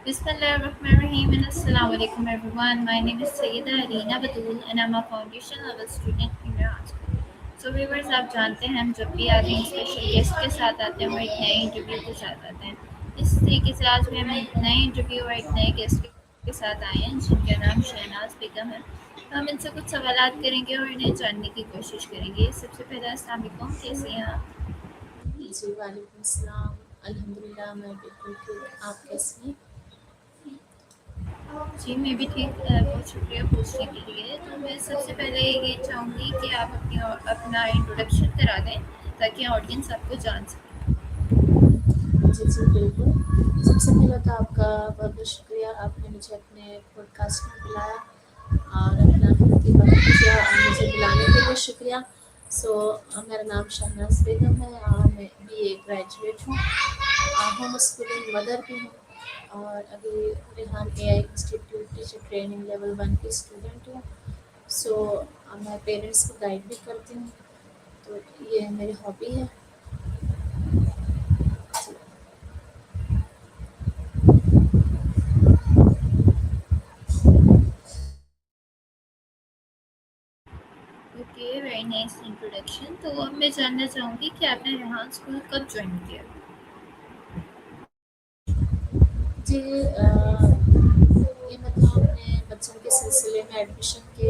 Bismillahirrahmanirrahim and Assalamu alaikum everyone. My name is Sayyida Arina Batul and I'm a foundation level student in Iran School. So viewers आप जानते हैं हम जब भी आते हैं स्पेशल गेस्ट के साथ आते हैं और एक नए इंटरव्यू के साथ आते हैं इस तरीके से आज भी हम एक नए इंटरव्यू और एक नए गेस्ट के साथ आए हैं जिनका नाम शहनाज बेगम है तो हम इनसे कुछ सवालात करेंगे और इन्हें जानने की कोशिश करेंगे सबसे पहले अस्सलाम वालेकुम कैसी हैं आप जी, वालेकुम अस्सलाम। अल्हम्दुलिल्लाह मैं बिल्कुल ठीक, आप कैसी हैं? जी, मैं भी ठीक बहुत शुक्रिया पूछने के लिए। तो मैं सबसे पहले ये चाहूँगी कि आप अपना इंट्रोडक्शन करा दें ताकि ऑडियंस आपको जान सके। जी, जी, बिल्कुल। सबसे पहले तो आपका बहुत-बहुत शुक्रिया, आपने मुझे अपने पॉडकास्ट में बुलाया और अपना कीमती वक़्त दिया और मुझे बुलाने के लिए शुक्रिया। मेरा नाम शहनाज़ बेगम है और मैं बीए ग्रेजुएट हूँ, होम स्कूलिंग मदर भी हूँ और अभी Rehan AI institute teacher training level 1 की स्टूडेंट हूँ। मैं पेरेंट्स को गाइड भी करती हूँ, तो ये मेरी हॉबी है। जी। Okay, very nice introduction. तो अब मैं जानना चाहूँगी कि आपने रेहान स्कूल कब ज्वाइन किया? जी, ये मतलब अपने बच्चों के सिलसिले में एडमिशन के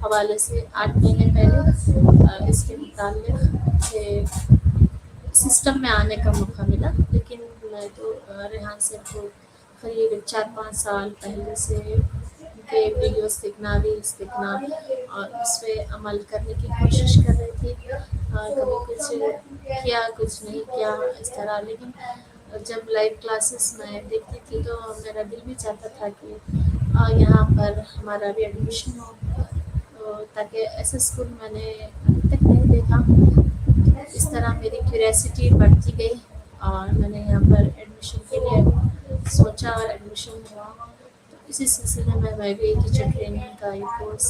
हवाले से 8 महीने पहले इसके मुताल्लिक़ सिस्टम में आने का मौका मिला, लेकिन मैं तो रेहान सर को करीब 4-5 साल पहले से उनके वीडियोस देखना, रील्स देखना और उस पे अमल करने की कोशिश कर रही थी। कभी कुछ किया, कुछ नहीं किया इस तरह, लेकिन जब लाइव क्लासेस मैं देखती थी तो मेरा दिल भी चाहता था कि यहाँ पर हमारा भी एडमिशन हो, तो ताकि ऐसा स्कूल मैंने अभी तक नहीं देखा। इस तरह मेरी क्यूरियोसिटी बढ़ती गई और मैंने यहाँ पर एडमिशन के लिए सोचा और एडमिशन हुआ। तो इसी सिलसिले में मैं भी टीचर ट्रेनिंग का ये कोर्स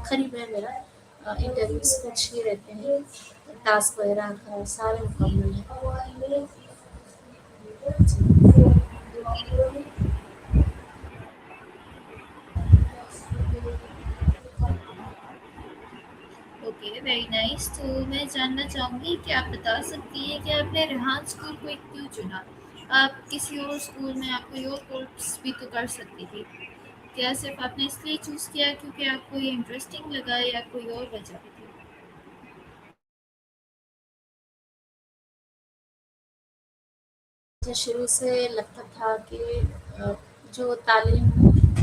करीब है मेरा। इंटरव्यूज कुछ ही रहते हैं, टास्क वगैरह का सारे मुकम्मल है। Okay, very nice. तो मैं जानना चाहूँगी कि आप बता सकती हैं कि आपने रेहान स्कूल को क्यों चुना? आप किसी और स्कूल में आप कोई और कोर्स भी तो कर सकती थी। क्या सिर्फ आपने इसलिए चूज़ किया क्योंकि आपको ये इंटरेस्टिंग लगा या कोई और वजह भी थी? मुझे शुरू से लगता था कि जो तालीम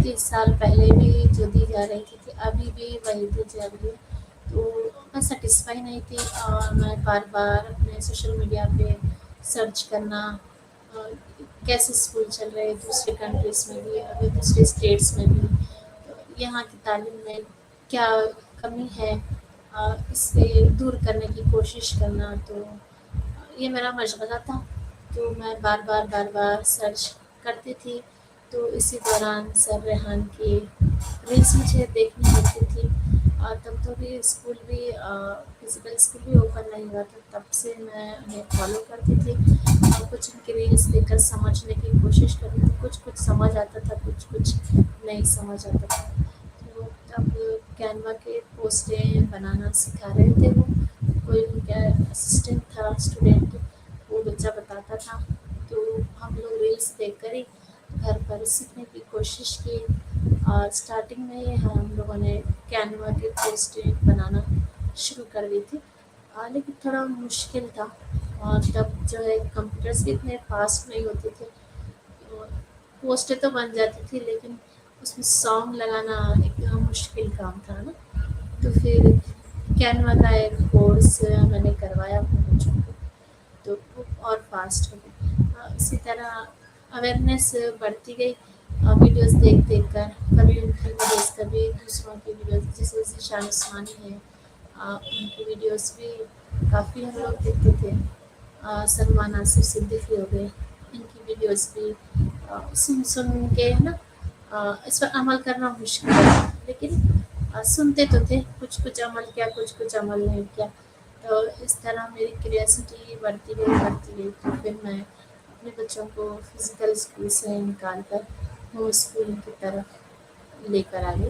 30 साल पहले भी जो दी जा रही थी अभी भी वही दी जा रही है, तो मैं सेटिस्फाई नहीं थी और मैं बार-बार अपने सोशल मीडिया पे सर्च करना अ, कैसे स्कूल चल रहे हैं दूसरे कंट्रीज़ में भी, अभी दूसरे स्टेट्स में भी, तो यहाँ की तालीम में क्या कमी है, इसे दूर करने की कोशिश करना, तो ये मेरा मशग़ला था। तो मैं बार-बार सर्च करती थी, तो इसी दौरान सर रेहान की रील्स मुझे देखनी होती थी और तब तो भी स्कूल भी फिज़िकल स्कूल भी ओपन नहीं हुआ था, तब से मैं उन्हें फ़ॉलो करती थी और कुछ उनकी रील्स देखकर समझने की कोशिश करती थी। कुछ-कुछ समझ आता था, कुछ-कुछ नहीं समझ आता था। तो तब कैनवा के पोस्टें बनाना सिखा रहे थे वो, कोई उनका असिस्टेंट था स्टूडेंट, वो बच्चा बताता था, तो हम लोग रील्स देखकर ही घर पर सीखने की कोशिश की और स्टार्टिंग में ही हम लोगों ने कैनवा के पोस्टें बनाना शुरू कर दी थी। लेकिन थोड़ा मुश्किल था और तब जो है कंप्यूटर्स भी इतने फास्ट नहीं होते थे, तो पोस्टें तो बन जाती थी लेकिन उसमें सॉन्ग लगाना एक मुश्किल काम था ना। तो फिर कैनवा का एक कोर्स मैंने करवाया अपने बच्चों को, तो वो और फास्ट हो गई। इसी तरह अवेयरनेस बढ़ती गई वीडियोस देख कर, कभी उनकी वीडियोस कभी दूसरों की वीडियोस, जैसे ज़ीशान उस्मानी है, उनकी वीडियोस भी काफ़ी हम लोग देखते थे। सलमान आसिफ सिद्दीकी हो गए, इनकी वीडियोस भी सुन के है ना, इस पर अमल करना मुश्किल है, लेकिन सुनते तो थे, कुछ-कुछ अमल किया, कुछ-कुछ अमल नहीं किया। तो इस तरह मेरी क्यूरियोसिटी बढ़ती गई, तो फिर मैं اپنے بچوں کو فزیکل اسکول سے نکال کر ہوم اسکولنگ کی طرف لے کر آگے.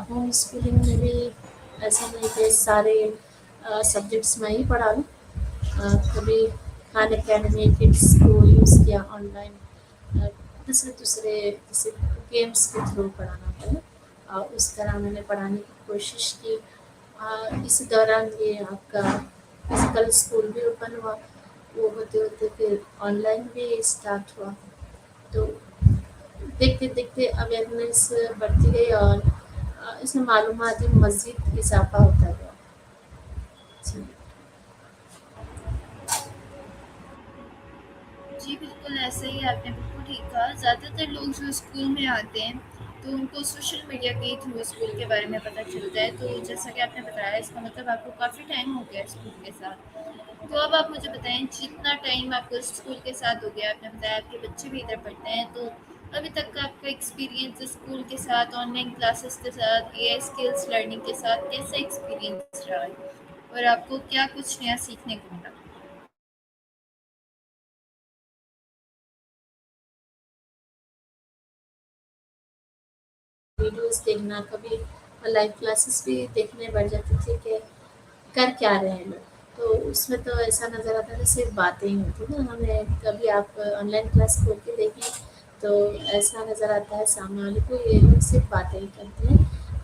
ہوم اسکولنگ میں بھی ایسا نہیں کہ سارے سبجیکٹس میں ہی پڑھا لوں. کبھی خان اکیڈمی کڈس کو یوز کیا آن لائن دوسرے دوسرے جیسے گیمس کے تھرو پڑھانا پڑا. اس طرح میں نے پڑھانے کی کوشش کی. اس دوران یہ آپ کا فزیکل اسکول بھی اوپن ہوا. وہ ہوتے ہوتے پھر آن لائن بھی اسٹارٹ ہوا. تو دیکھتے دیکھتے اویئرنیس بڑھتی گئی اور اس میں معلومات میں مزید اضافہ ہوتا گیا. جی. جی بالکل ایسا ہی آپ نے بالکل ٹھیک کہا. زیادہ تر لوگ جو اسکول میں آتے ہیں تو ان کو سوشل میڈیا کے تھرو اسکول کے بارے میں پتہ چلتا ہے. تو جیسا کہ آپ نے بتایا اس کا مطلب آپ کو کافی ٹائم ہو گیا اسکول کے ساتھ. تو اب آپ مجھے بتائیں جتنا ٹائم آپ کو اسکول کے ساتھ ہو گیا, آپ نے بتایا آپ کے بچے بھی ادھر پڑھتے ہیں, تو ابھی تک کا آپ کا ایکسپیرینس اسکول کے ساتھ, آن لائن کلاسز کے ساتھ, اے آئی اسکلس لرننگ کے ساتھ کیسا ایکسپیرینس رہا ہے, اور آپ کو کیا کچھ نیا سیکھنے کو ملا؟ ویڈیوز دیکھنا, کبھی لائیو کلاسز بھی دیکھنے بیٹھ جاتے تھے کہ کر کیا رہے ہیں لوگ. تو اس میں تو ایسا نظر آتا ہے صرف باتیں ہی ہوتی نا. ہمیں کبھی آپ آن لائن کلاس کھول کے دیکھیں تو ایسا نظر آتا ہے سامنے والے کو یہ لوگ صرف باتیں ہی کرتے ہیں,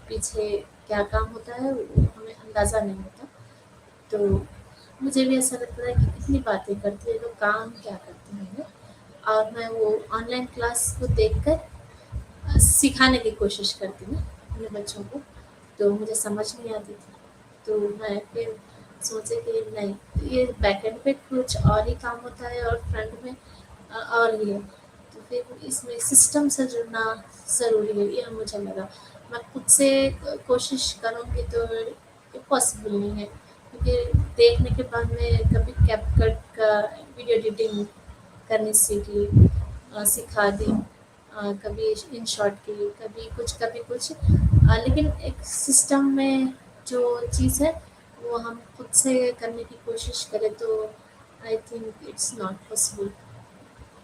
پیچھے کیا کام ہوتا ہے وہ ہمیں اندازہ نہیں ہوتا. تو مجھے بھی ایسا لگتا ہے کہ کتنی باتیں کرتے ہیں لوگ, کام کیا کرتے ہیں. اور میں وہ آن لائن کلاس کو دیکھ کر سکھانے کی کوشش کرتی ہوں اپنے بچوں کو. تو مجھے سمجھ نہیں آتی تھی تو میں پھر سوچے کہ نہیں, یہ بیک اینڈ پہ کچھ اور ہی کام ہوتا ہے اور فرنٹ میں اور ہی ہے. تو پھر اس میں سسٹم سے جڑنا ضروری ہے, یہ مجھے لگا. میں خود سے کوشش کروں گی تو پاسبل نہیں ہے, کیونکہ دیکھنے کے بعد میں کبھی کیپ کٹ کا ویڈیو ایڈیٹنگ کرنی سکھا دی, کبھی ان شارٹ کی, کبھی کچھ لیکن ایک سسٹم میں جو چیز ہے وہ ہم خود سے کرنے کی کوشش کریں تو I think it's not possible.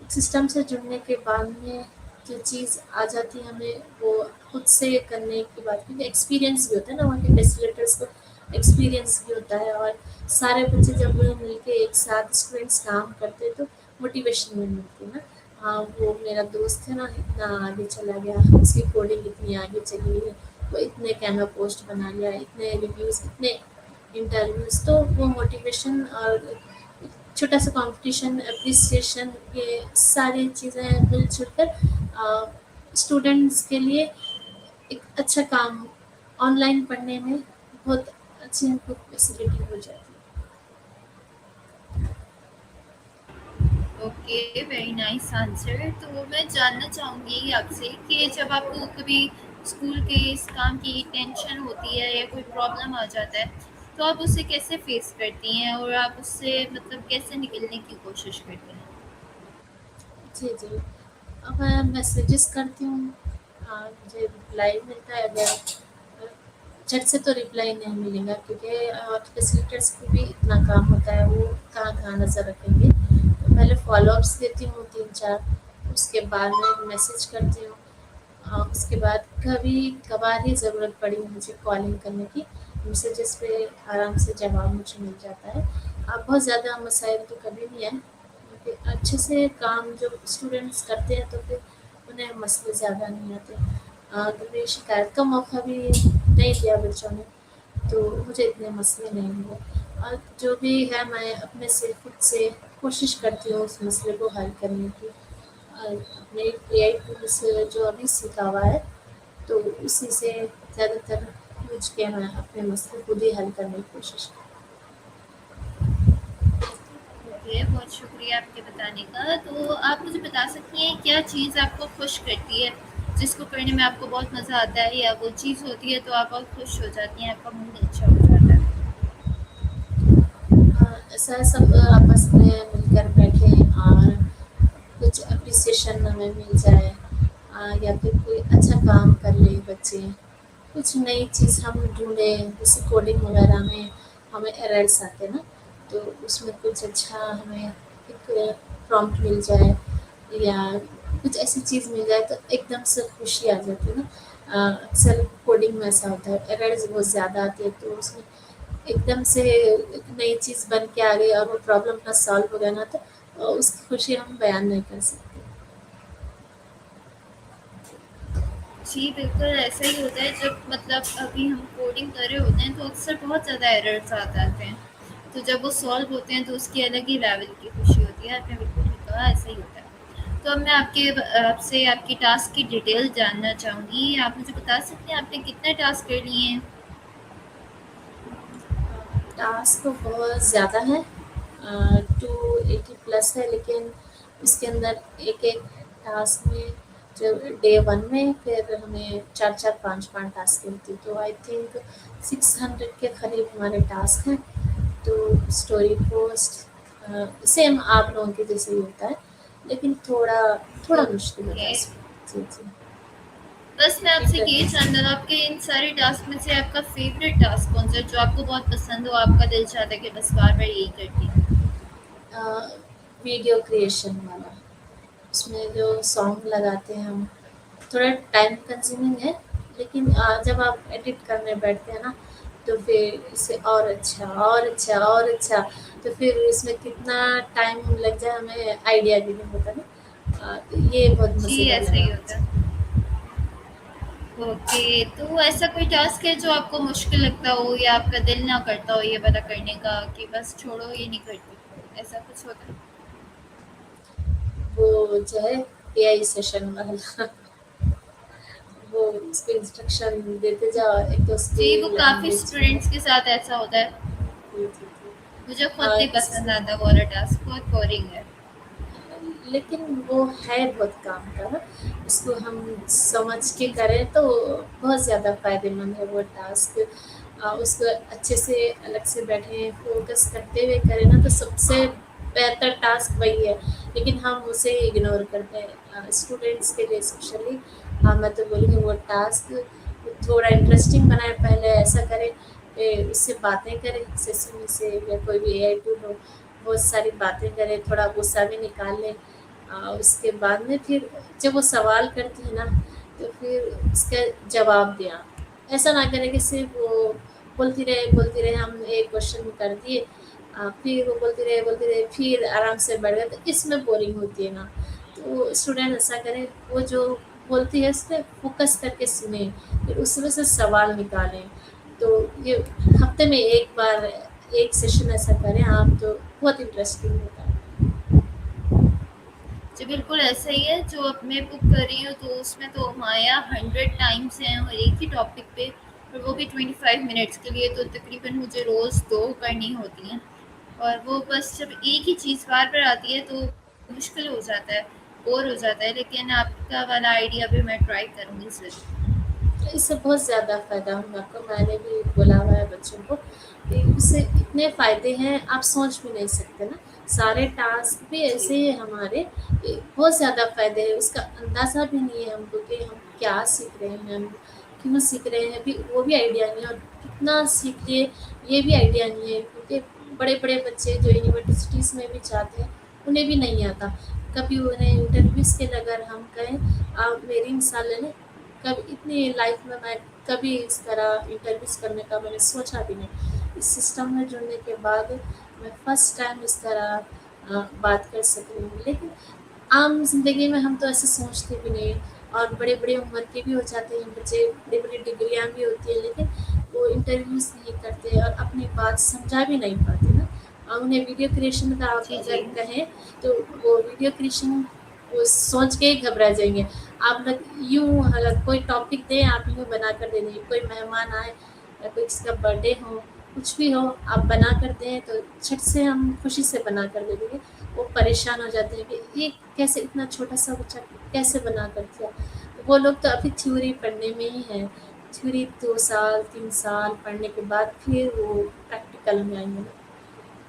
System سے جڑنے کے بعد میں جو چیز آ جاتی ہے ہمیں وہ خود سے کرنے کی بات, کیونکہ ایکسپیرینس بھی ہوتا ہے نا وہاں کے فیسیلیٹرس کو, ایکسپیرئنس بھی ہوتا ہے. اور سارے بچے جب مل کے ایک ساتھ اسٹوڈینٹس کام کرتے تو موٹیویشن میں ملتی نا. ہاں وہ میرا دوست ہے نا اتنا آگے چلا گیا, اس کی کوڈنگ اتنی آگے چلی گئی, وہ اتنے کینوا پوسٹ بنا لیا, اتنے ریویوز, اتنے انٹرویوز. تو وہ موٹیویشن اور چھوٹا سا کمپٹیشن, اپریسیشن, یہ ساری چیزیں مل جل کر اسٹوڈنٹس کے لیے ایک اچھا کام آن لائن پڑھنے میں بہت اچھی ان کو فیسلٹی ہو جاتی ہے. Okay, very nice answer. تو میں جاننا چاہوں گی آپ سے کہ جب آپ کو کبھی اسکول کے اس کام کی ٹینشن ہوتی ہے یا کوئی پرابلم آ جاتا ہے تو آپ اسے کیسے فیس کرتی ہیں, اور آپ اس سے مطلب کیسے نکلنے کی کوشش کرتی ہیں؟ جی جی. اب میں میسیجز کرتی ہوں, مجھے رپلائی ملتا ہے. اگر جھٹ سے تو رپلائی نہیں ملے گا کیونکہ فیسیلیٹرس کو بھی اتنا کام ہوتا ہے, وہ کہاں کہاں نظر رکھیں گے. تو پہلے فالو اپس دیتی ہوں 3-4, اس کے بعد میں میسیج کرتی ہوں. اس کے بعد کبھی کبھار ہی ضرورت پڑی مجھے کالنگ کرنے کی, میسیجز پہ آرام سے جواب مجھے مل جاتا ہے. بہت زیادہ مسائل تو کبھی نہیں آئے, کیونکہ اچھے سے کام جو اسٹوڈینٹس کرتے ہیں تو پھر انہیں مسئلے زیادہ نہیں آتے. کبھی شکایت کا موقع بھی نہیں دیا بچوں نے تو مجھے اتنے مسئلے نہیں ہوئے. اور جو بھی ہے میں اپنے سے خود سے کوشش کرتی ہوں اس مسئلے کو حل کرنے کی. اپنے اے آئی ٹولس جو ابھی سیکھا ہوا ہے تو اسی سے زیادہ تر پوچھ کے میں اپنے مسئلے خود ہی حل کرنے کی کوشش کرتی اوکے, بہت شکریہ آپ کے بتانے کا. تو آپ مجھے بتا سکتی ہیں کیا چیز آپ کو خوش کرتی ہے, جس کو کرنے میں آپ کو بہت مزہ آتا ہے, یا وہ چیز ہوتی ہے تو آپ بہت خوش ہو جاتی ہیں, آپ کا موڈ اچھا ہو جاتا ہے؟ ہوں. ایسا سب آپس میں مل کر بیٹھے اور کچھ اپریسیشن ہمیں مل جائے, یا پھر کوئی اچھا کام کر لیں بچے, کچھ نئی چیز ہم ڈھونڈیں. جیسے کوڈنگ وغیرہ میں ہمیں ایررس آتے نا, تو اس میں کچھ اچھا ہمیں ایک प्रॉम्प्ट मिल जाए या कुछ ऐसी चीज़ मिल जाए तो एकदम से खुशी आ जाती है ना। अक्सर कोडिंग में ऐसा होता है, एरर्स बहुत ज़्यादा आती है तो उसमें एकदम से एक नई चीज़ बन के आ गई और वो प्रॉब्लम अपना सॉल्व हो गया ना, तो उसकी खुशी हम बयान नहीं कर सकते। जी, बिल्कुल ऐसा ही होता है जब मतलब अभी हम कोडिंग कर रहे होते हैं तो अक्सर बहुत ज़्यादा एरर्स आ जाते हैं। तो जब वो सॉल्व होते हैं तो उसकी अलग ही लेवल की खुशी होती है। आपने बिल्कुल ठीक कहा, ऐसा ही होता है। तो अब मैं आपसे आपकी टास्क की डिटेल जानना चाहूँगी। आप मुझे बता सकते हैं आपने कितने टास्क कर लिए हैं? टास्क तो बहुत ज़्यादा है, 280 प्लस है, लेकिन इसके अंदर एक-एक टास्क में जो डे 1 में फिर हमें 4-4 5-5 टास्क मिलती, तो आई थिंक 600 के करीब हमारे टास्क हैं। तो स्टोरी पोस्ट सेम आप लोगों के जैसे ही होता है, लेकिन थोड़ा थोड़ा मुश्किल होता ओके। है इसमें। जी, जी। बस मैं आपसे ये प्रैक्टिस जानना था, आपके इन सारे टास्क में से आपका फेवरेट टास्क कौन सा है जो आपको बहुत पसंद हो, आपका दिल चाहता है कि बस बार बार यही करती हूँ? वीडियो क्रिएशन वाला, उसमें जो सॉन्ग लगाते हैं हम, थोड़ा टाइम कंज्यूमिंग है, लेकिन जब आप एडिट करने बैठते हैं ना, तो फिर इससे और अच्छा और अच्छा और अच्छा, तो फिर इसमें कितना टाइम लग जाए हमें आइडिया भी नहीं होता ना। तो ये बहुत जी, मज़ेदार ऐसा लगा ही होता मुझे। है। ओके, तो ऐसा कोई टास्क है जो आपको मुश्किल लगता हो या आपका दिल ना करता हो ये वाला करने का कि बस छोड़ो ये नहीं करती, ऐसा कुछ होता है? वो जो है एआई सेशन वाला, वो उसको इंस्ट्रक्शन देते जाओ, एक तो उसकी जी, वो काफ़ी लैंग्वेज में। स्टूडेंट्स के साथ ऐसा होता है। जी, जी, जी। मुझे खुद नहीं पसंद इससे आता वो वाला टास्क, बहुत बोरिंग है। लेकिन वो है बहुत काम का ना, उसको हम समझ के जी, जी। करें तो बहुत ज़्यादा फ़ायदेमंद है वो टास्क। उसको अच्छे से अलग से बैठे फ़ोकस करते हुए करें ना, तो सबसे बेहतर टास्क वही है, लेकिन हम उसे इग्नोर करते हैं। स्टूडेंट्स के लिए स्पेशली मैं तो बोलूँगी वो टास्क थोड़ा इंटरेस्टिंग बनाएँ, पहले ऐसा करें उससे बातें करें सेसिमी से या कोई भी एआई टूल हो, बहुत सारी बातें करें, थोड़ा गुस्सा भी निकाल लें। उसके बाद में फिर जब वो सवाल करती है ना, तो फिर उसका जवाब दें आप। ऐसा ना करें कि सिर्फ़ वो बोलती रहे, हम एक क्वेश्चन कर दिए, फिर वो बोलती रहे, फिर आराम से बैठ गए, तो इसमें बोरिंग होती है ना। तो स्टूडेंट ऐसा करें, वो जो बोलती है उस पे फ़ोकस करके सुनें, फिर उसमें से सवाल निकालें। तो ये हफ़्ते में 1 बार 1 सेशन ऐसा करें आप, तो बहुत इंटरेस्टिंग होता है। जी, बिल्कुल ऐसा ही है। जो अब मैं बुक कर रही हूँ तो उसमें तो माया 100 टाइम्स हैं और एक ही टॉपिक पे, और वो भी 25 मिनट्स के लिए, तो तकरीबन मुझे रोज़ 2 करनी होती हैं। और वो बस जब एक ही चीज़ बार-बार आती है तो मुश्किल हो जाता है, बोर हो जाता है। लेकिन आपका वाला आइडिया भी मैं ट्राई करूँगी ज़रूर। तो इससे बहुत ज़्यादा फ़ायदा होगा आपको, मैंने भी बोला हुआ है बच्चों को कि इससे इतने फ़ायदे हैं आप सोच भी नहीं सकते ना। सारे टास्क भी जी, ऐसे ही हैं हमारे, बहुत ज़्यादा फ़ायदे हैं, उसका अंदाज़ा भी नहीं है हमको कि हम क्या सीख रहे हैं, हम क्यों सीख रहे हैं, अभी वो भी आइडिया नहीं है, और कितना सीख लिए ये भी आइडिया नहीं है, क्योंकि बड़े-बड़े बच्चे जो यूनिवर्सिटीज़ में भी जाते हैं, उन्हें भी नहीं आता। कभी उन्हें इंटरव्यूज़ के लिए अगर हम कहें, आप मेरी मिसाल ले लें, कभी इतनी लाइफ में मैं कभी इस तरह इंटरव्यूज़ करने का मैंने सोचा भी नहीं। इस सिस्टम में जुड़ने के बाद मैं फर्स्ट टाइम इस तरह बात कर सक रही हूँ। लेकिन आम ज़िंदगी में हम तो ऐसे सोचते भी नहीं, और बड़े-बड़े उम्र के भी हो जाते हैं बच्चे, बड़ी-बड़ी डिग्रियाँ भी होती हैं, लेकिन वो इंटरव्यूज़ नहीं करते और अपनी बात समझा भी नहीं पाते ना। उन्हें वीडियो क्रिएशन का आप जी, अगर जी। कहें, तो वो वीडियो क्रिएशन वो सोच के ही घबरा जाएँगे। आप लोग यूँ अगर कोई टॉपिक दें, आप यूँ बना कर दे देंगे, कोई मेहमान आए या कोई किसी का बर्थडे हो, कुछ भी हो, आप बना कर दें तो झट से हम खुशी से बना कर दे देंगे। वो परेशान हो जाते हैं कि ये कैसे इतना छोटा-सा बच्चा कैसे बना कर दिया। वो लोग तो अभी थ्योरी पढ़ने में ही हैं, थ्योरी 2 साल 3 साल पढ़ने के बाद फिर वो प्रैक्टिकल में आएँगे ना।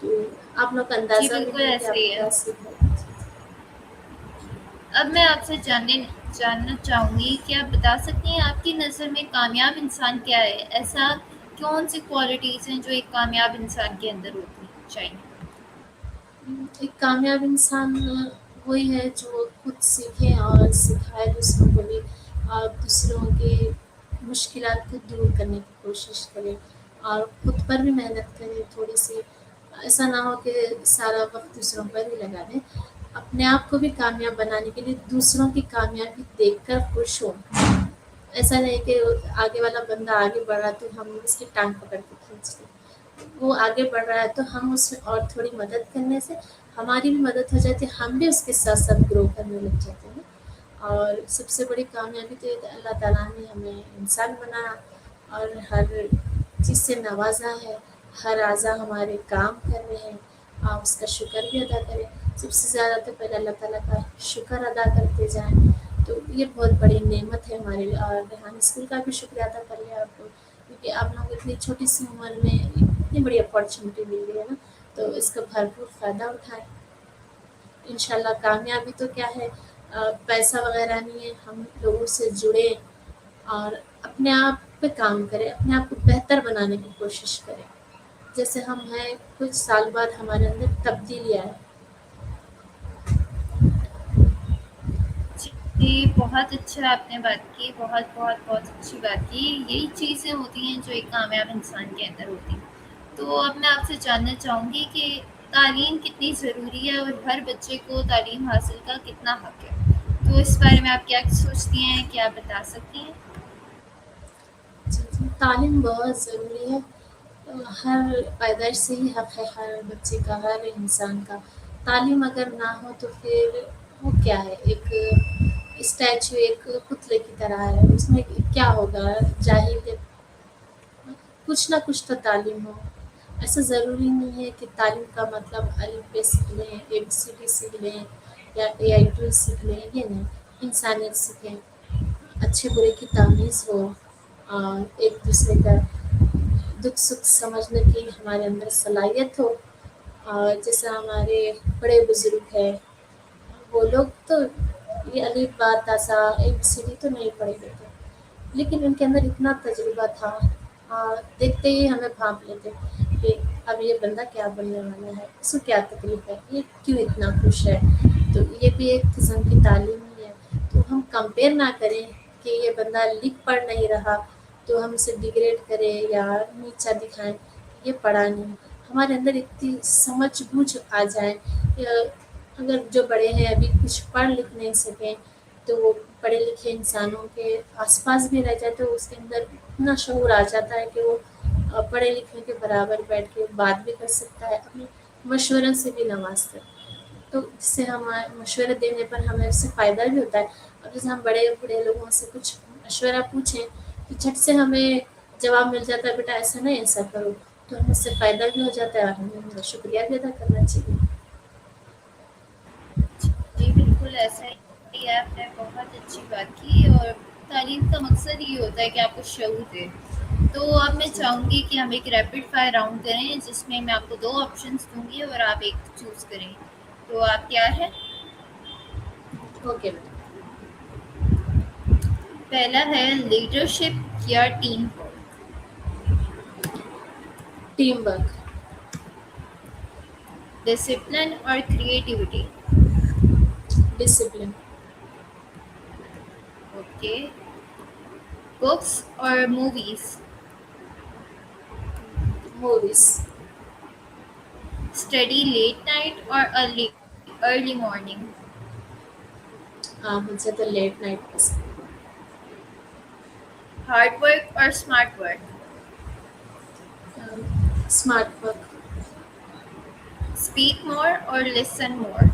तो आप लोग का जी, अंदाज़ा भी बिल्कुल नहीं है कि ऐसा आप ही है। क्या सीख रहे हैं। अब मैं आपसे जानना चाहूँगी कि आप बता सकती हैं आपकी नज़र में कामयाब इंसान क्या है? ऐसा कौन-सी क्वालिटीज़ हैं जो एक कामयाब इंसान के अंदर होनी चाहिए? एक कामयाब इंसान वही है जो खुद सीखे और सिखाए दूसरों को भी, और दूसरों की मुश्किलात को दूर करने की कोशिश करे और खुद पर भी मेहनत करे थोड़ी सी। ऐसा ना हो कि सारा वक्त दूसरों पर ही लगा दें। अपने आप को भी कामयाब बनाने के लिए दूसरों की कामयाबी देखकर खुश हो। ऐसा नहीं कि आगे वाला बंदा आगे बढ़ रहा है तो हम उसकी टांग पकड़ के खींच लें। वो आगे बढ़ रहा है तो हम उसमें और थोड़ी मदद करने से हमारी भी मदद हो जाती है, हम भी उसके साथ साथ ग्रो करने लग जाते हैं। और सबसे बड़ी कामयाबी तो ये अल्लाह ताला ने हमें इंसान बनाया और हर चीज़ से नवाजा है। हर आज़ा हमारे काम कर रहे हैं, आप उसका शुक्र भी अदा करें। सबसे ज़्यादा तो पहले अल्लाह ताला का शुक्र अदा करते जाएं, तो ये बहुत बड़ी नेमत है हमारे लिए। और रेहान स्कूल का भी शुक्रिया अदा कर लिया आप लोग, क्योंकि आप लोगों को इतनी छोटी सी उम्र में इतनी बड़ी अपॉर्चुनिटी मिल गई है ना, तो इसका भरपूर फ़ायदा उठाएं। इंशाल्लाह कामयाबी तो क्या है, पैसा वगैरह नहीं है, हम लोगों से जुड़े और अपने आप पे काम करें, अपने आप को बेहतर बनाने की कोशिश करें। जैसे हम हैं, कुछ साल बाद हमारे अंदर तब्दीली आए। जी, बहुत अच्छा आपने बात की, बहुत बहुत बहुत अच्छी बात की। यही चीज़ें होती हैं जो एक कामयाब इंसान के अंदर होती हैं। तो अब मैं आपसे जानना चाहूँगी कि तालीम कितनी ज़रूरी है और हर बच्चे को तालीम हासिल का कितना हक़ है? तो इस बारे में आप क्या सोचती हैं? क्या बता सकती हैं? जी, जी, तालीम बहुत ज़रूरी है। हर पैदाइश से ही हक़ है हर बच्चे का, हर इंसान का। तालीम अगर ना हो तो फिर वो क्या है, एक स्टैच्यू, एक पुतले की तरह है, उसमें क्या होगा, जाहिल है। कुछ ना कुछ तो तालीम हो। ऐसा ज़रूरी नहीं है कि तालीम का मतलब अलिफ बे सीख लें, एबीसीडी सीख लें या एआई टूल सीख लें, ये नहीं। इंसानियत सीखें, अच्छे बुरे की तमीज़ हो और एक दूसरे का दुख सुख समझने की हमारे अंदर सलाहियत हो। और जैसे हमारे बड़े बुजुर्ग हैं, वो लोग तो ये अलीफ बा ता सा एबीसीडी तो नहीं पढ़े होते, लेकिन उनके अंदर इतना तजुर्बा था, देखते ही हमें भाप लेते कि अब ये बंदा क्या बनने वाला है, इसको क्या तकलीफ है, ये क्यों इतना खुश है। तो ये भी एक किस्म की तालीम ही है। तो हम कंपेयर ना करें कि ये बंदा लिख पढ़ नहीं रहा तो हम इसे डिग्रेड करें या नीचा दिखाएं। ये पढ़ा नहीं, हमारे अंदर इतनी समझ बूझ आ जाए। अगर जो बड़े हैं अभी कुछ पढ़ लिख नहीं सकें, तो वो पढ़े लिखे इंसानों के आसपास भी रह जाए तो उसके अंदर इतना शऊर आ जाता है कि वो पढ़े लिखे के बराबर बैठ के बात भी कर सकता है, अपने मशवरे से भी नवाज सकता है। तो जिससे हम मशवरे देने पर हमें उससे फ़ायदा भी होता है। अब जैसे हम बड़े बूढ़े लोगों से कुछ मशवरा पूछें तो झट से हमें जवाब मिल जाता है, बेटा ऐसा नहीं ऐसा करो, तो हमें उससे फ़ायदा भी हो जाता है और हमें उनका शुक्रिया भी अदा करना चाहिए। जी, बिल्कुल ऐसा ही है, आपने बहुत अच्छी बात की और तालीम का मकसद ये होता है कि आपको शऊर दे। तो अब मैं जी, चाहूँगी कि हम एक रैपिड फायर राउंड करें जिसमें मैं आपको 2 ऑप्शंस दूँगी और आप एक चूज़ करें। तो आप तैयार हैं? ओके बेटा। पहला है लीडरशिप या team work, team work. Discipline और क्रिएटिविटी। डिसिप्लिन। ओके, बुक्स और movies, movies. Study late night और अर्ली अर्ली मॉर्निंग, हाँ, मुझे तो लेट नाइट पसंद। हार्ड वर्क और smart work, smart work. Speak more और listen more,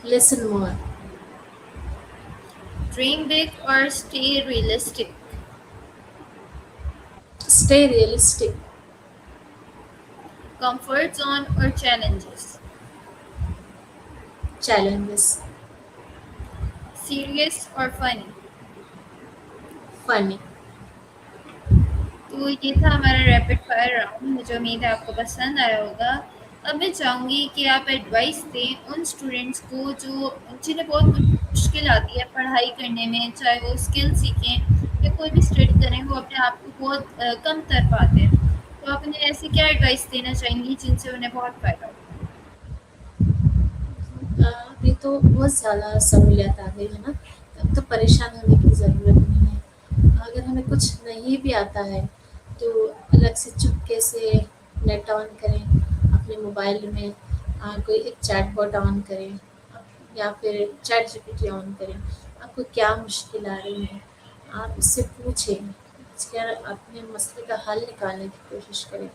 listen more. Dream big और stay realistic, stay realistic. Comfort zone और चैलेंजेस, चैलेंजेस। सीरियस और फनी। फनी। तो ये था हमारा रैपिड फायर राउंड, मुझे उम्मीद है आपको पसंद आया होगा। अब मैं चाहूँगी कि आप एडवाइस दें उन स्टूडेंट्स को जो जिन्हें बहुत मुश्किल आती है पढ़ाई करने में, चाहे वो स्किल सीखें या कोई भी स्टडी करें, वो अपने आप को बहुत कम कर पाते हैं। तो आप उन्हें ऐसे क्या एडवाइस देना चाहेंगी जिनसे उन्हें बहुत फ़ायदा हो? تو بہت زیادہ سہولیات آ گئی ہے نا، اب تو پریشان ہونے کی ضرورت نہیں ہے۔ اگر ہمیں کچھ نہیں بھی آتا ہے تو الگ سے چپکے سے نیٹ آن کریں اپنے موبائل میں، کوئی ایک چیٹ باٹ آن کریں یا پھر چیٹ جی پی ٹی آن کریں، آپ کو کیا مشکل آ رہی ہے آپ اس سے پوچھیں، اس کے اپنے مسئلے کا حل نکالنے کی کوشش کریں۔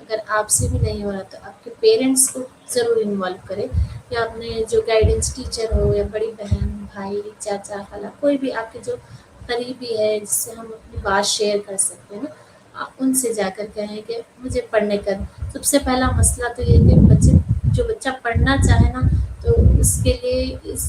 اگر آپ سے بھی نہیں ہو رہا تو آپ کے پیرنٹس کو ضرور انوالو کریں، یا اپنے جو گائیڈنس ٹیچر ہو یا بڑی بہن بھائی چاچا خالہ، کوئی بھی آپ کے جو قریبی ہے جس سے ہم اپنی بات شیئر کر سکتے ہیں نا، آپ ان سے جا کر کہیں کہ مجھے پڑھنے کا سب سے پہلا مسئلہ تو یہ ہے کہ جو بچہ پڑھنا چاہے نا، تو اس کے لیے اس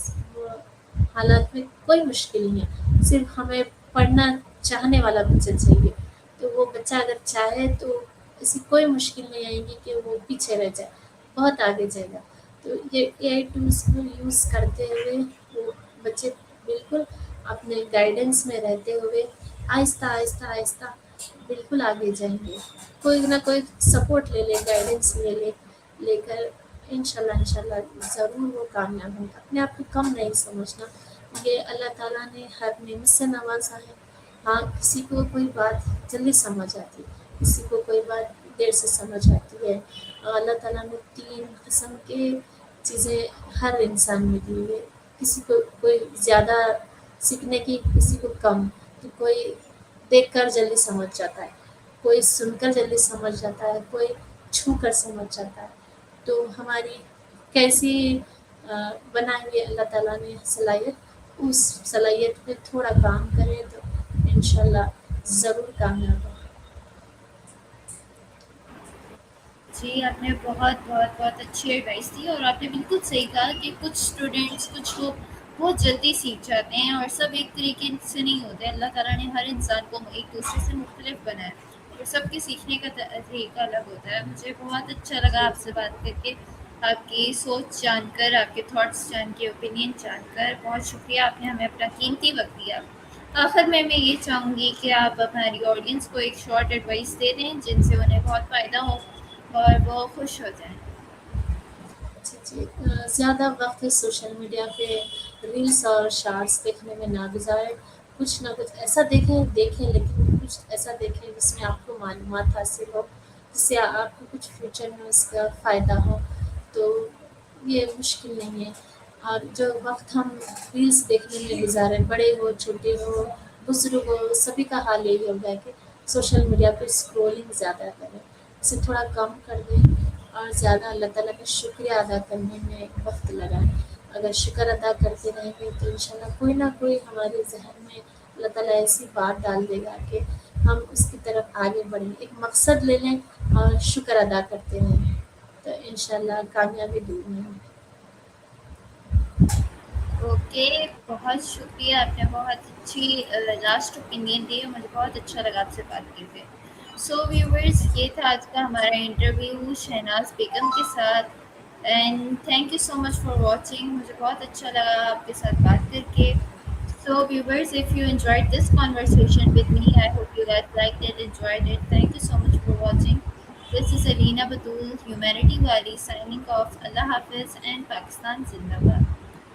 حالات میں کوئی مشکل نہیں ہے، صرف ہمیں پڑھنا چاہنے والا بچہ چاہیے۔ تو وہ بچہ اگر چاہے تو ایسی کوئی مشکل نہیں آئے گی کہ وہ پیچھے رہ جائے، بہت آگے جائے گا۔ تو یہ اے آئی ٹولس کو یوز کرتے ہوئے وہ بچے بالکل اپنے گائیڈنس میں رہتے ہوئے آہستہ آہستہ آہستہ بالکل آگے جائیں گے، کوئی نہ کوئی سپورٹ لے لے، گائیڈنس لے کر انشاءاللہ ضرور وہ کامیاب ہوگا۔ اپنے آپ کو کم نہیں سمجھنا، یہ اللہ تعالیٰ نے ہر نعمت سے نوازا ہے۔ ہاں، کسی کو کوئی بات جلدی سمجھ آتی ہے، کسی کو کوئی بات دیر سے سمجھ آتی ہے۔ اللہ تعالیٰ نے 3 قسم کے چیزیں ہر انسان میں دی ہے، کسی کو کوئی زیادہ سیکھنے کی، کسی کو کم، تو کوئی دیکھ کر جلدی سمجھ جاتا ہے، کوئی سن کر جلدی سمجھ جاتا ہے، کوئی چھو کر سمجھ جاتا ہے۔ تو ہماری کیسی بنائی ہوئی ہے اللہ تعالیٰ نے صلاحیت، اس صلاحیت پہ تھوڑا کام کریں تو انشاءاللہ ضرور کامیاب ہو۔ جی، آپ نے بہت بہت بہت اچھی ایڈوائس دی، اور آپ نے بالکل صحیح کہا کہ کچھ اسٹوڈینٹس کچھ لوگ بہت جلدی سیکھ جاتے ہیں، اور سب ایک طریقے سے نہیں ہوتے۔ اللہ تعالیٰ نے ہر انسان کو ایک دوسرے سے مختلف بنایا ہے، اور سب کے سیکھنے کا طریقہ الگ ہوتا ہے۔ مجھے بہت اچھا لگا جی آپ سے بات کر کے، آپ کی سوچ جان کر، آپ کے تھاٹس جان کے، اوپینین جان کر بہت شکریہ، آپ نے ہمیں اپنا قیمتی وقت دیا۔ آخر میں یہ چاہوں گی کہ آپ ہماری آڈینس کو ایک شارٹ ایڈوائس دے دیں جن سے انہیں بہت فائدہ ہو اور وہ خوش ہو جائیں۔ جی جی، زیادہ وقت سوشل میڈیا پہ ریلس اور شارٹس دیکھنے میں نہ گزاریں، کچھ نہ کچھ ایسا دیکھیں لیکن کچھ ایسا دیکھیں جس میں آپ کو معلومات حاصل ہو، جس سے آپ کو کچھ فیوچر میں اس کا فائدہ ہو، تو یہ مشکل نہیں ہے۔ اور جو وقت ہم ریلس دیکھنے میں گزاریں، بڑے ہو چھوٹے ہو بزرگ ہو، سبھی کا حال یہی ہوگا کہ سوشل میڈیا پہ اسکرولنگ زیادہ کریں، اسے تھوڑا کم کر دیں، اور زیادہ اللہ تعالیٰ کا شکریہ ادا کرنے میں وقت لگائیں۔ اگر شکر ادا کرتے رہیں گے تو انشاءاللہ کوئی نہ کوئی ہمارے ذہن میں اللہ تعالیٰ ایسی بات ڈال دے گا کہ ہم اس کی طرف آگے بڑھیں، ایک مقصد لے لیں اور شکر ادا کرتے رہیں، تو انشاءاللہ کامیابی دور نہیں ہوگی۔ اوکے، بہت شکریہ، آپ نے بہت اچھی لاسٹ اوپینین دی، مجھے بہت اچھا لگا آپ سے بات کر کے۔ سو ویورز، یہ تھا آج کا ہمارا انٹرویو شہناز بیگم کے ساتھ، and thank you so much for watching, مجھے بہت اچھا لگا آپ کے ساتھ بات کر کے۔ So viewers, if you enjoyed this conversation with me, I hope you guys liked it, enjoyed it. Thank you so much for watching. This is Alina Batul, Humanity Wali, signing off. Allah Hafiz and Pakistan Zindabad.